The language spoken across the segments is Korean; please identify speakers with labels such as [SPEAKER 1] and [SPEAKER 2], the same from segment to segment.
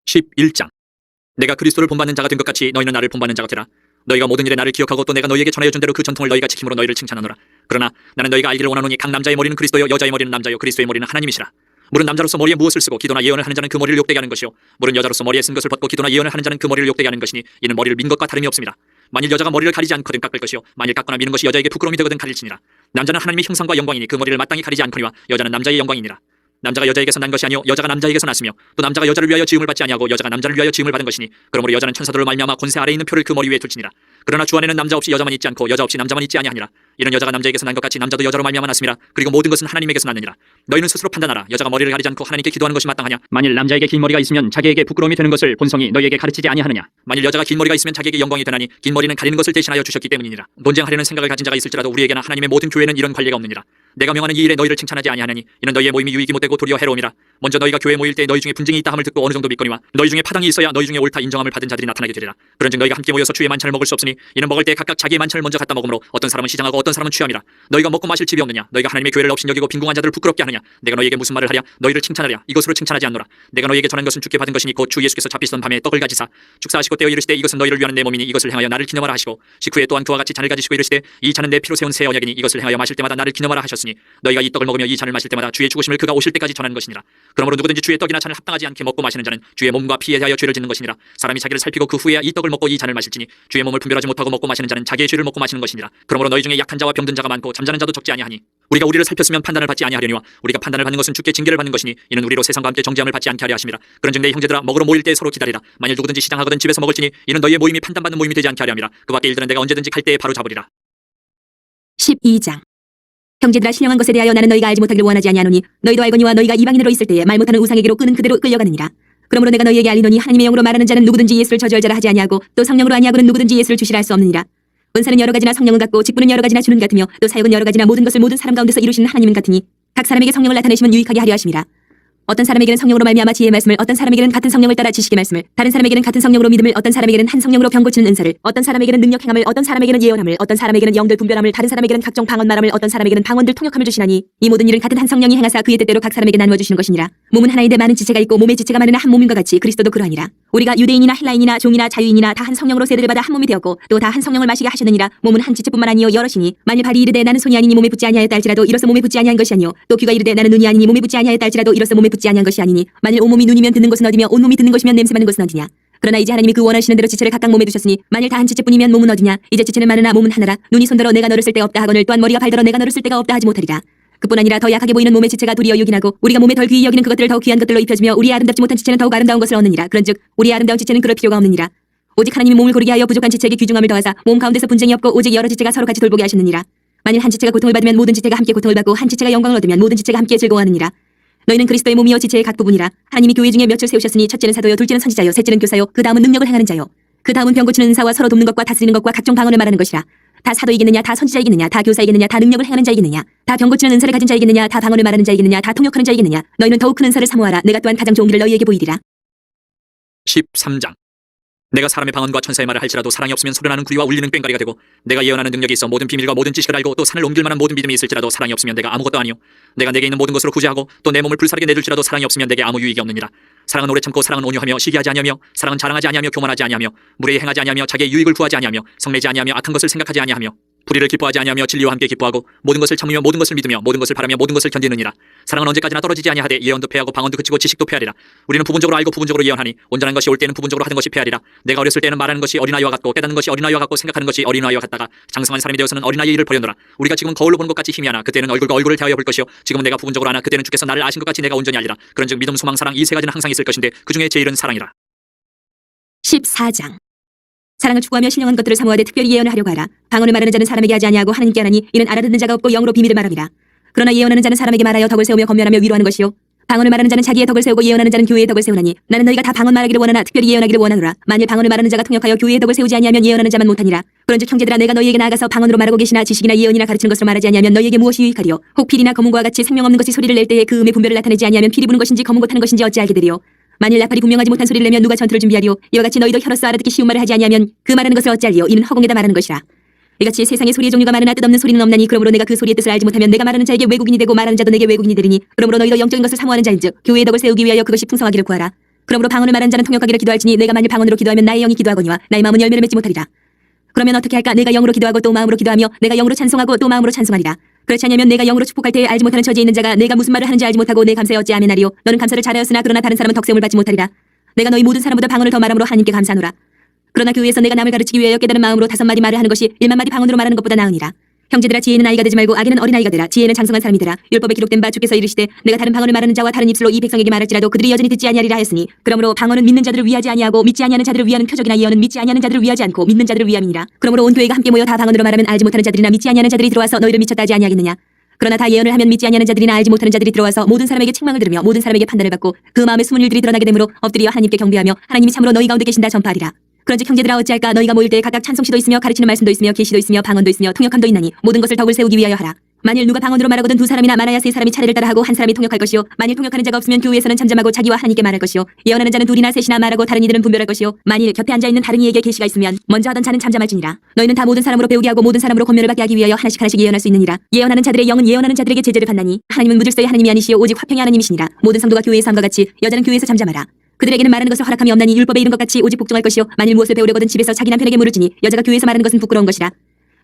[SPEAKER 1] 11장. 내가 그리스도를 본받는 자가 된 것 같이 너희는 나를 본받는 자가 되라. 너희가 모든 일에 나를 기억하고 또 내가 너희에게 전하여준 대로 그 전통을 너희가 지킴으로 너희를 칭찬하노라. 그러나 나는 너희가 알기를 원하노니 각 남자의 머리는 그리스도요 여자의 머리는 남자요 그리스도의 머리는 하나님이시라. 물은 남자로서 머리에 무엇을 쓰고 기도나 예언을 하는 자는 그 머리를 욕되게 하는 것이요 물은 여자로서 머리에 쓴 것을 벗고 기도나 예언을 하는 자는 그 머리를 욕되게 하는 것이니 이는 머리를 민 것과 다름이 없습니다. 만일 여자가 머리를 가리지 않거든 깎을 것이요 만일 깎거나 미는 것이 여자에게 부끄러움이 되거든 가릴지니라. 남자는 하나님의 형상과 영광이니 그 머리를 마땅히 가리지 않거니와 여자는 남자의 영광이니라. 남자가 여자에게서 난 것이 아니요 여자가 남자에게서 났으며 또 남자가 여자를 위하여 지음을 받지 아니하고 여자가 남자를 위하여 지음을 받은 것이니 그러므로 여자는 천사들로 말미암아 권세 아래에 있는 표를 그 머리 위에 둘지니라. 그러나 주 안에는 남자 없이 여자만 있지 않고 여자 없이 남자만 있지 아니하니라. 이는 여자가 남자에게서 난 것 같이 남자도 여자로 말미암아 났음이라. 그리고 모든 것은 하나님에게서 났느니라. 너희는 스스로 판단하라. 여자가 머리를 가리지 않고 하나님께 기도하는 것이 마땅하냐? 만일 남자에게 긴 머리가 있으면 자기에게 부끄러움이 되는 것을 본성이 너희에게 가르치지 아니하느냐? 만일 여자가 긴 머리가 있으면 자기에게 영광이 되나니 긴 머리는 가리는 것을 대신하여 주셨기 때문이니라. 논쟁하려는 생각을 가진 자가 있을지라도 우리에게나 하나님의 모든 교회는 이런 관례가 없느니라. 내가 명하는 이 일에 너희를 칭찬하지 아니하느니 이는 너희의 모임이 유익이 못되고 도리어 해로움이라. 먼저 너희가 교회 모일 때 너희 중에 분쟁이 있다 함을 듣고 어느 정도 믿거니와 너희 중에 파당이 있어야 너희 중에 옳다 인정함을 받은 자들이 나타나게 되리라. 그런즉 너희가 함께 모여서 주의 만찬을 먹을 수 없으니 이는 먹을 때 각각 자기의 만찬을 먼저 갖다 먹으므로 어떤 사람은 시장하고 어떤 사람은 취함이라. 너희가 먹고 마실 집이 없느냐? 너희가 하나님의 교회를 없인 여기고 빈궁한 자들을 부끄럽게 하느냐? 내가 너희에게 무슨 말을 하랴? 너희를 칭찬하랴? 이것으로 칭찬하지 않노라. 내가 너희에게 전한 것은 주께 받은 것이니 곧 주 예수께서 잡히시던 밤에 떡을 가지사 축사하시고 떼어 이르시되 이것은 너희를 위하는 내 몸이니 이것을 행하여 나를 기념하라 하시고 식후에 또한 그와 같이 잔을 가지시고 이르시되 이 잔은 내 피로 세운 새 언약이니 이것을 행하여 마실 때마다 나를 기념하라 하셨으니 너희가 이 떡을 먹으며 이 잔을 마실 때마다 주의 죽으심을 그가 오실 때까지 전하는 것이니라. 그러므로 누구든지 주의 떡이나 잔을 합당하지 않게 먹고 마시는 자는 주의 몸과 피에 대하여 죄를 짓는 것이니라. 사람이 자기를 살피고 그 후에야 이 떡을 먹고 이 잔을 마실지니 주의 몸을 분별하지 못하고 먹고 마시는 자는 자기의 죄를 먹고 마시는 것이니라. 그러므로 너희 중에 약한 자와 병든 자가 많고 잠자는 자도 적지 아니하니 우리가 우리를 살폈으면 판단을 받지 아니하려니와 우리가 판단을 받는 것은 주께 징계를 받는 것이니 이는 우리로 세상과 함께 정죄함을 받지 않게 하려 하심이라. 그런즉 내 형제들아 먹으러 모일 때 서로 기다리라. 만일 누구든지 시장하거든 집에서 먹을지니 이는 너희의 모임이 판단받는 모임이 되지 않게 하려 함이라. 그 밖의 일들은 내가 언제든지 갈 때에 바로 잡으리라.
[SPEAKER 2] 12장. 형제들아 신령한 것에 대하여 나는 너희가 알지 못하기를 원하지 아니하노니 너희도 알거니와 너희가 이방인으로 있을 때에 말 못하는 우상에게로 끄는 그대로 끌려가느니라. 그러므로 내가 너희에게 알리노니 하나님의 영으로 말하는 자는 누구든지 예수를 저주할 자라 하지 아니하고 또 성령으로 아니하고는 누구든지 예수를 주시라 할 수 없느니라. 은사는 여러 가지나 성령은 같고 직분은 여러 가지나 주는 같으며 또 사역은 여러 가지나 모든 것을 모든 사람 가운데서 이루시는 하나님은 같으니 각 사람에게 성령을 나타내시면 유익하게 하려 하심이라. 어떤 사람에게는 성령으로 말미암아 지혜의 말씀을 어떤 사람에게는 같은 성령을 따라 지식의 말씀을 다른 사람에게는 같은 성령으로 믿음을 어떤 사람에게는 한 성령으로 병 고치는 은사를 어떤 사람에게는 능력 행함을 어떤 사람에게는 예언함을 어떤 사람에게는 영들 분별함을 다른 사람에게는 각종 방언 말함을 어떤 사람에게는 방언들 통역함을 주시나니 이 모든 일은 같은 한 성령이 행하사 그의 뜻대로 각 사람에게 나누어 주시는 것이니라. 몸은 하나인데 많은 지체가 있고 몸의 지체가 많으나 한 몸인과 같이 그리스도도 그러하니라. 우리가 유대인이나 헬라인이나 종이나 자유인이나 다 한 성령으로 세례를 받아 한 몸이 되었고 또 다 한 성령을 마시게 하셨느니라. 몸은 한 지체뿐만 아니요 여럿이니 만일 발이 이르되 나는 손이 아니니 몸에 붙지 아니하였다 할지라도 이로써 몸에 붙지 아니한 것이 아니요 또 귀가 이르되 나는 눈이 아니니 몸에 붙지 아니하였다 할지라도 이로써 몸에 붙지 아니한 것이 아니니 만일 온몸이 눈이면 듣는 것은 어디며 온몸이 듣는 것이면 냄새 맡는 것은 어디냐. 그러나 이제 하나님이 그 원하시는 대로 지체를 각각 몸에 두셨으니 만일 다 한 지체뿐이면 몸은 어디냐. 이제 지체는 많으나 몸은 하나라. 눈이 손들어 내가 너를 쓸 데가 없다 하거늘 또한 머리가 발들어 내가 너를 쓸 데가 없다 하지 못하리라. 그뿐 아니라 더 약하게 보이는 몸의 지체가 도리어 유긴하고 우리가 몸에 덜 귀히 여기는 그것들을 더욱 귀한 것들로 입혀주며 우리의 아름답지 못한 지체는 더욱 아름다운 것을 얻느니라. 그런즉 우리의 아름다운 지체는 그럴 필요가 없느니라. 오직 하나님이 몸을 고르게 하여 부족한 지체에게 귀중함을 더하사 몸 가운데서 분쟁이 없고 오직 여러 지체가 서로 같이 돌보게 하셨느니라. 만일 한 지체가 고통을 받으면 모든 지체가 함께 고통을 받고 한 지체가 영광을 얻으면 모든 지체가 함께 즐거워하느니라. 너희는 그리스도의 몸이요 지체의 각 부분이라. 하나님이 교회 중에 몇을 세우셨으니 첫째는 사도요 둘째는 선지자요 셋째는 교사요 그 다음은 능력을 행하는 자요 그 다음은 병 고치는 은사와 서로 돕는 것과 다스리는 것과 각종 방언을 말하는 것이라. 다 사도이겠느냐 다 선지자이겠느냐 다 교사이겠느냐 다 능력을 행하는 자이겠느냐 다 병 고치는 은사를 가진 자이겠느냐 다 방언을 말하는 자이겠느냐 다 통역하는 자이겠느냐. 너희는 더욱 큰 은사를 사모하라. 내가 또한 가장 좋은 길을 너희에게 보이리라.
[SPEAKER 1] 13장. 내가 사람의 방언과 천사의 말을 할지라도 사랑이 없으면 소리나는 구리와 울리는 꽹과리가 되고 내가 예언하는 능력이 있어 모든 비밀과 모든 지식을 알고 또 산을 옮길 만한 모든 믿음이 있을지라도 사랑이 없으면 내가 아무것도 아니요 내가 내게 있는 모든 것으로 구제하고 또 내 몸을 불사르게 내줄지라도 사랑이 없으면 내게 아무 유익이 없느니라. 사랑은 오래 참고 사랑은 온유하며 시기하지 아니하며 사랑은 자랑하지 아니하며 교만하지 아니하며 무례히 행하지 아니하며 자기의 유익을 구하지 아니하며 성내지 아니하며 악한 것을 생각하지 아니하며 불의를 기뻐하지 아니하며 진리와 함께 기뻐하고 모든 것을 참으며 모든 것을 믿으며 모든 것을 바라며 모든 것을 견디느니라. 사랑은 언제까지나 떨어지지 아니하되 예언도 패하고 방언도 그치고 지식도 패하리라. 우리는 부분적으로 알고 부분적으로 예언하니 온전한 것이 올 때는 부분적으로 하는 것이 패하리라. 내가 어렸을 때는 말하는 것이 어린아이와 같고 깨닫는 것이 어린아이와 같고 생각하는 것이 어린아이와 같다가 장성한 사람이 되어서는 어린아이의 일을 버려노라. 우리가 지금 거울로 보는 것 같이 힘이 하나 그때는 얼굴과 얼굴을 대하여 볼 것이요 지금은 내가 부분적으로 하나 그때는 주께서 나를 아신 것 같이 내가 온전히 알리라. 그런즉 믿음 소망 사랑 이 세 가지는 항상 있을 것인데 그 중에 제일은 사랑이라.
[SPEAKER 2] 14장. 사랑을 추구하며 신령한 것들을 사모하되 특별히 예언을 하려고 하라. 방언을 말하는 자는 사람에게 하지 아니하고 하나님께 하나니 이는 알아듣는 자가 없고 영으로 비밀을 말함이라. 그러나 예언하는 자는 사람에게 말하여 덕을 세우며 건면하며 위로하는 것이요 방언을 말하는 자는 자기의 덕을 세우고 예언하는 자는 교회의 덕을 세우나니 나는 너희가 다 방언 말하기를 원하나 특별히 예언하기를 원하노라. 만일 방언을 말하는 자가 통역하여 교회의 덕을 세우지 아니하면 예언하는 자만 못하니라. 그런즉 형제들아 내가 너희에게 나아가서 방언으로 말하고 계시나 지식이나 예언이나 가르치는 것으로 말하지 아니하면 너희에게 무엇이 유익하리요. 혹 필이나 검은고와 같이 생명 없는 것이 소리를 낼 때에 그 음의 분별을 나타내지 아니하면 필이 부는 것인지 검은 것 하는 것인지 어찌 알게 되리요. 만일 나팔이 분명하지 못한 소리를 내면 누가 전투를 준비하리요. 이와 같이 너희도 혀로서 알아듣기 쉬운 말을 하지 아니하면 그 말하는 것을 어찌 알리요. 이는 허공에다 말하는 것이라. 이같이 세상에 소리의 종류가 많으나 뜻없는 소리는 없나니 그러므로 내가 그 소리의 뜻을 알지 못하면 내가 말하는 자에게 외국인이 되고 말하는 자도 내게 외국인이 되리니 그러므로 너희도 영적인 것을 사모하는 자인즉 교회의 덕을 세우기 위하여 그것이 풍성하기를 구하라. 그러므로 방언을 말하는 자는 통역하기를 기도할지니 내가 만일 방언으로 기도하면 나의 영이 기도하거니와 나의 마음은 열매를 맺지 못하리라. 그러면 어떻게 할까? 내가 영으로 기도하고 또 마음으로 기도하며 내가 영으로 찬송하고 또 마음으로 찬송하리라. 그렇지 않으면 내가 영으로 축복할 때에 알지 못하는 처지에 있는 자가 내가 무슨 말을 하는지 알지 못하고 내 감사에 어찌 아멘하리요. 너는 감사를 잘하였으나 그러나 다른 사람은 덕세움을 받지 못하리라. 내가 너희 모든 사람보다 방언을 더 말함으로 하나님께 감사하노라. 그러나 교회에서 내가 남을 가르치기 위하여 깨달은 마음으로 5마디 말을 하는 것이 1만 마디 방언으로 말하는 것보다 나으니라. 형제들아, 지혜는 아이가 되지 말고 악에는 어린아이가 되라. 지혜는 장성한 사람이 되라. 율법에 기록된 바 주께서 이르시되 내가 다른 방언을 말하는 자와 다른 입술로 이 백성에게 말할지라도 그들이 여전히 듣지 아니하리라 했으니, 그러므로 방언은 믿는 자들을 위하지 아니하고 믿지 아니하는 자들을 위하는 표적이나 예언은 믿지 아니하는 자들을 위하지 않고 믿는 자들을 위함이니라. 그러므로 온 교회가 함께 모여 다 방언으로 말하면 알지 못하는 자들이나 믿지 아니하는 자들이 들어와서 너희를 미쳤다 하지 아니하겠느냐. 그러나 다 예언을 하면 믿지 아니하는 자들이나 알지 못하는 자들이 들어와서 모든 사람에게 책망을 들으며 모든 사람에게 판단을 받고 그 마음에 숨은 일들이 드러나게 되므로 엎드려 하나님께 경배하며 하나님이 참으로 너희 가운데 계신다 전파하리라. 그런즉 형제들아, 어찌할까? 너희가 모일 때 각각 찬송시도 있으며 가르치는 말씀도 있으며 계시도 있으며 방언도 있으며 통역함도 있나니 모든 것을 덕을 세우기 위하여 하라. 만일 누가 방언으로 말하거든 2사람이나 많아야 3사람이 차례를 따라하고 한 사람이 통역할 것이요, 만일 통역하는 자가 없으면 교회에서는 잠잠하고 자기와 하나님께 말할 것이요, 예언하는 자는 2이나 3이나 말하고 다른 이들은 분별할 것이요, 만일 곁에 앉아있는 다른 이에게 계시가 있으면 먼저 하던 자는 잠잠할지니라. 너희는 다 모든 사람으로 배우게 하고 모든 사람으로 권면을 받게 하기 위하여 하나씩 하나씩 예언할 수 있느니라. 예언하는 자들의 영은 예언하는 자들에게 제재를 받나니 하나님은 무질서의 하나님이 아니시요 오직 화평의 하나님이시니라. 모든 성도가 교회의 삶과 같이 여자는 교회에서 잠잠하라. 그들에게는 말하는 것을 허락함이 없나니 율법에 이른 것 같이 오직 복종할 것이요, 만일 무엇을 배우려거든 집에서 자기 남편에게 물을지니 여자가 교회에서 말하는 것은 부끄러운 것이라.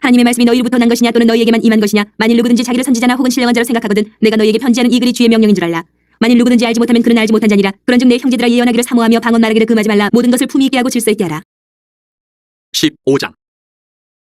[SPEAKER 2] 하나님의 말씀이 너희로부터 난 것이냐 또는 너희에게만 임한 것이냐. 만일 누구든지 자기를 선지자나 혹은 신령한 자로 생각하거든 내가 너희에게 편지하는 이 글이 주의 명령인 줄 알라. 만일 누구든지 알지 못하면 그는 알지 못한 자니라. 그런즉 내 형제들아, 예언하기를 사모하며 방언 말하기를 금하지 말라. 모든 것을 품위 있게 하고 질서 있게 하라.
[SPEAKER 1] 15장.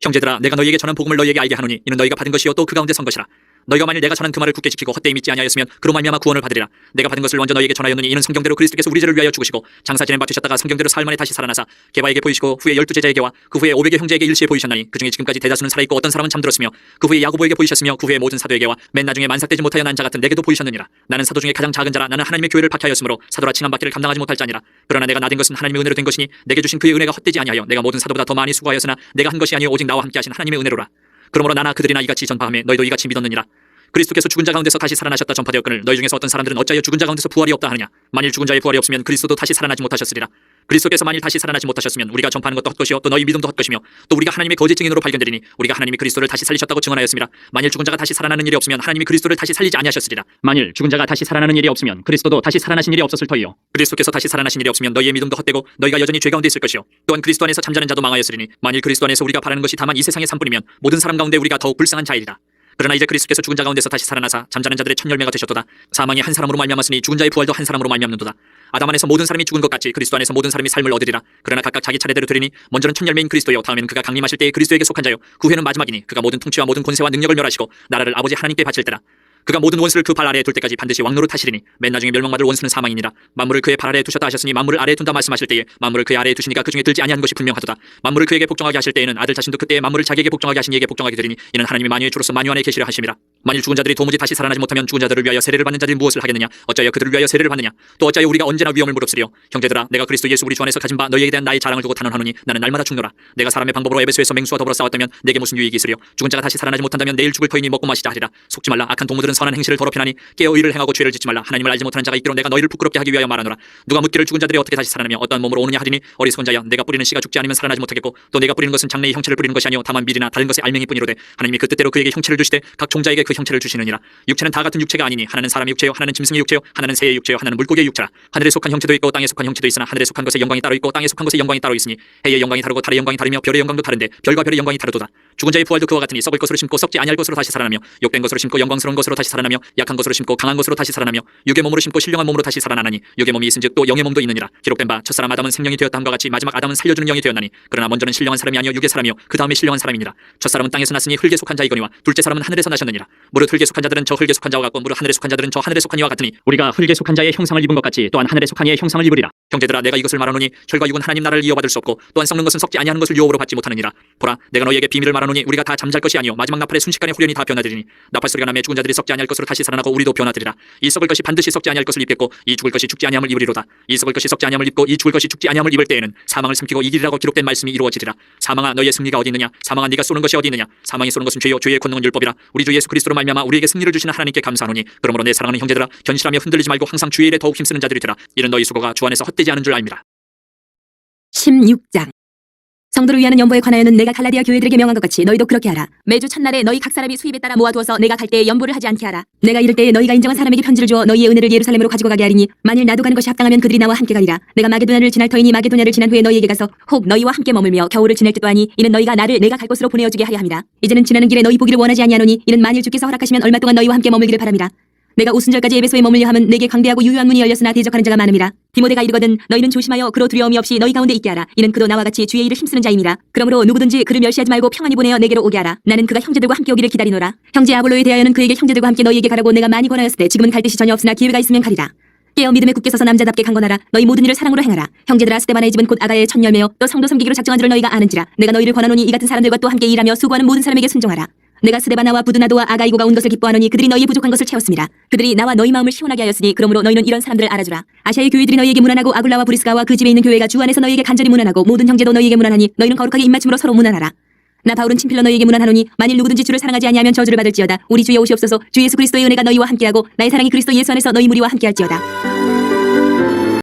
[SPEAKER 1] 형제들아, 내가 너희에게 전한 복음을 너희에게 알게 하노니 이는 너희가 받은 것이요 또 그 가운데 선 것이라. 너희가 만일 내가 전한 그 말을 굳게 지키고 헛되이 믿지 아니하였으면 그로 말미암아 구원을 받으리라. 내가 받은 것을 먼저 너희에게 전하였노니 이는 성경대로 그리스도께서 우리 죄를 위하여 죽으시고 장사 지낸 바 되셨다가 성경대로 사흘 만에 다시 살아나사 게바에게 보이시고 후에 12제자에게와 그 후에 500의 형제에게 일시에 보이셨나니 그 중에 지금까지 대다수는 살아있고 어떤 사람은 잠들었으며 그 후에 야고보에게 보이셨으며 그 후에 모든 사도에게와 맨 나중에 만삭되지 못하여 난 자 같은 내게도 보이셨느니라. 나는 사도 중에 가장 작은 자라. 나는 하나님의 교회를 박해하였으므로 사도라 칭함 받기를 감당하지 못할 자니라. 그러나 내가 나된 것은 하나님의 은혜로 된 것이니 내게 주신 그의 은혜가 헛되지 아니하여 내가 모든 사도보다 더 많이 수고하였으나 내가 한 것이 아니요 오직 나와 함께 하신 하나님의 은혜로라. 그러므로 나나 그들이나 이같이 전파하며 너희도 이같이 믿었느니라. 그리스도께서 죽은 자 가운데서 다시 살아나셨다 전파되었거늘 너희 중에서 어떤 사람들은 어찌하여 죽은 자 가운데서 부활이 없다 하느냐. 만일 죽은 자의 부활이 없으면 그리스도도 다시 살아나지 못하셨으리라. 그리스도께서 만일 다시 살아나지 못하셨으면 우리가 전파하는 것도 헛것이요 또 너희 믿음도 헛것이며 또 우리가 하나님의 거짓 증인으로 발견되리니 우리가 하나님이 그리스도를 다시 살리셨다고 증언하였습니다. 만일 죽은 자가 다시 살아나는 일이 없으면 하나님이 그리스도를 다시 살리지 아니하셨으리라.
[SPEAKER 3] 만일 죽은 자가 다시 살아나는 일이 없으면 그리스도도 다시 살아나신 일이 없었을 터이요.
[SPEAKER 1] 그리스도께서 다시 살아나신 일이 없으면 너희의 믿음도 헛되고 너희가 여전히 죄 가운데 있을 것이요 또한 그리스도 안에서 잠자는 자도 망하였으리니 만일 그리스도 안에서 우리가 바라는 것이 다만 이 세상의 삶뿐이면 모든 사람 가운데 우리가 더욱 불쌍한 자이리라. 그러나 이제 그리스도께서 죽은 자 가운데서 다시 살아나사 잠자는 자들의 첫 열매가 되셨도다. 사망이 한 사람으로 말미암았으니 죽은 자의 부활도 한 사람으로 말미암는도다. 아담 안에서 모든 사람이 죽은 것 같이 그리스도 안에서 모든 사람이 삶을 얻으리라. 그러나 각각 자기 차례대로 되리니 먼저는 첫 열매인 그리스도요 다음에는 그가 강림하실 때에 그리스도에게 속한 자요 그 후에는 마지막이니 그가 모든 통치와 모든 권세와 능력을 멸하시고 나라를 아버지 하나님께 바칠 때라. 그가 모든 원수를 그 발 아래에 둘 때까지 반드시 왕노릇 하시리니 맨 나중에 멸망받을 원수는 사망이니라. 만물을 그의 발 아래에 두셨다 하셨으니 만물을 아래에 둔다 말씀하실 때에 만물을 그의 아래에 두시니까 그 중에 들지 아니한 것이 분명하도다. 만물을 그에게 복종하게 하실 때에는 아들 자신도 그때에 만물을 자기에게 복종하게 하신 이에게 복종하게 되리니 이는 하나님이 만유의 주로서 만유 안에 계시려 하심이라. 만일 죽은 자들이 도무지 다시 살아나지 못하면 죽은 자들을 위하여 세례를 받는 자들이 무엇을 하겠느냐. 어찌하여 그들을 위하여 세례를 받느냐. 또 어찌하여 우리가 언제나 위험을 무릅쓰리요. 형제들아, 내가 그리스도 예수 우리 주 안에서 가진 바 너희에게 대한 나의 자랑을 두고 단언하노니 나는 날마다 죽노라. 내가 사람의 방법으로 에베소에서 맹수와 더불어 싸웠다면 내게 무슨 유익이 있으리요. 죽은 자가 다시 살아나지 못한다면 내일 죽을 터이니 먹고 마시자 하리라. 속지 말라. 악한 동무들은 선한 행실을 더럽히나니 깨어 의를 행하고 죄를 짓지 말라. 하나님을 알지 못하는 자가 있기로 내가 너희를 부끄럽게 하기 위하여 말하노라. 누가 묻기를 죽은 자들이 어떻게 다시 살아나며 어떠한 몸으로 오느냐 하리니 어리석은 자여, 내가 뿌리는 씨가 죽지 않으면 살아나지 못하겠고 또 내가 뿌리는 것은 장래의 형체를 뿌리는 것이 아니요 다만 밀이나 다른 것의 알맹이뿐이로되 하나님이 그 뜻대로 그에게 형체를 주시되 각 종자에게 그 형체를 주시느니라. 육체는 다 같은 육체가 아니니 하나는 사람의 육체요 하나는 짐승의 육체요 하나는 새의 육체요 하나는 물고기의 육체라. 하늘에 속한 형체도 있고 땅에 속한 형체도 있으나 하늘에 속한 것의 영광이 따로 있고 땅에 속한 것의 영광이 따로 있으니 해의 영광이 다르고 달의 영광이 다르며 별의 영광도 다른데 별과 별의 영광이 다르도다. 죽은 자의 부활도 그와 같으니 썩을 것으로 심고 썩지 아니할 것으로 다시 살아나며 욕된 것으로 심고 영광스러운 것으로 다시 살아나며 약한 것으로 심고 강한 것으로 다시 살아나며 육의 몸으로 심고 신령한 몸으로 다시 살아나나니 육의 몸이 있은즉 또 영의 몸도 있느니라. 기록된 바 첫사람 아담은 생명이 되었다 함과 같이 마지막 아담은 살려주는 영이 되었나니 그러나 먼저는 신령한 사람이 아니요 육의 사람이요 그 다음에 신령한 사람이니라. 첫사람은 땅에서 났으니 흙에 속한 자이거니와 둘째 사람은 하늘에서 나셨느니라. 무릇 흙에 속한 자들은 저 흙에 속한 자와 같고 무릇 하늘에 속한 자들은 저 하늘에 속한 이와 같으니
[SPEAKER 3] 우리가 흙에 속한 자의 형상을 입은 것 같이 또한 하늘에 속한 이의 형상을 입으리라.
[SPEAKER 1] 형제들아, 내가 이것을 말하노니 혈과 육은 하나님 나라를 이어받을 수 없고 또한 썩는 것은 썩지 아니하는 것을 유업으로 받지 못하느니라. 보라, 내가 너희에게 비밀을 말하노니 우리가 다 잠잘 것이 아니요 마지막 나팔의 순식간에 후련히 다 변화되리니 나팔 소리가 나매 죽은 자들이 썩지 아니할 것으로 다시 살아나고 우리도 변화되리라. 이 썩을 것이 반드시 썩지 아니할 것을 입겠고 이 죽을 것이 죽지 아니함을 입으리로다. 이 썩을 것이 썩지 아니함을 입고 이 죽을 것이 죽지 아니함을 입을 때에는 사망을 숨기고 이기리라고 기록된 말씀이 이루어지리라. 사망아, 너희의 승리가 어디 있느냐. 사망아, 네가 쏘는 것이 어디 있느냐. 사망이 쏘는 것은 죄요 죄의 권능은 율법이라. 우리 주 예수 그리스도로 말미암아 우리에게 승리를 주시는 하나님께 감사하노니 그러므로 내 사랑하는 형제들아, 견실하며 흔들리지 말고 항상 주의 일에 더욱 힘쓰는 자들이 되라. 이는 너희 수고가 주 안에서 헛되지 않은 줄 알미라.
[SPEAKER 2] 16장. 성도를 위하는 연보에 관하여는 내가 갈라디아 교회들에게 명한 것 같이 너희도 그렇게 하라. 매주 첫날에 너희 각 사람이 수입에 따라 모아두어서 내가 갈 때에 연보를 하지 않게 하라. 내가 이럴 때에 너희가 인정한 사람에게 편지를 주어 너희의 은혜를 예루살렘으로 가지고 가게 하리니 만일 나도 가는 것이 합당하면 그들이 나와 함께 가리라. 내가 마게도냐를 지날 터이니 마게도냐를 지난 후에 너희에게 가서 혹 너희와 함께 머물며 겨울을 지낼 듯도 하니 이는 너희가 나를 내가 갈 곳으로 보내어주게 하려 함이라. 이제는 지나는 길에 너희 보기를 원하지 아니하노니 이는 만일 주께서 허락하시면 얼마 동안 너희와 함께 머물기를 바람이라. 내가 오순절까지 에베소에 머물려 함은 내게 광대하고 유효한 문이 열렸으나 대적하는 자가 많음이라. 디모데가 이르거든 너희는 조심하여 그로 두려움이 없이 너희 가운데 있게 하라. 이는 그도 나와 같이 주의 일을 힘쓰는 자임이라. 그러므로 누구든지 그를 멸시하지 말고 평안히 보내어 내게로 오게 하라. 나는 그가 형제들과 함께 오기를 기다리노라. 형제 아볼로에 대하여는 그에게 형제들과 함께 너희에게 가라고 내가 많이 권하였을 때 지금은 갈 뜻이 전혀 없으나 기회가 있으면 가리라. 깨어 믿음에 굳게 서서 남자답게 강건하라. 너희 모든 일을 사랑으로 행하라. 형제들아 스데반의 집은 곧 아가야의 첫 열매요 또 성도 섬기기로 작정한 줄을 너희가 아는지라. 내가 너희를 권하노니 이 같은 사람들과 또 함께 일하며 수고하는 모든 사람에게 순종하라. 내가 스데바나와 부드나도와 아가이고가 온 것을 기뻐하노니 그들이 너희의 부족한 것을 채웠습니다. 그들이 나와 너희 마음을 시원하게 하였으니 그러므로 너희는 이런 사람들을 알아주라. 아시아의 교회들이 너희에게 문안하고 아굴라와 브리스가와 그 집에 있는 교회가 주 안에서 너희에게 간절히 문안하고 모든 형제도 너희에게 문안하니 너희는 거룩하게 입맞춤으로 서로 문안하라. 나 바울은 친필로 너희에게 문안하노니 만일 누구든지 주를 사랑하지 아니하면 저주를 받을지어다. 우리 주여 오시옵소서. 주 예수 그리스도의 은혜가 너희와 함께하고 나의 사랑이 그리스도 예수 안에서 너희 무리와 함께할지어다.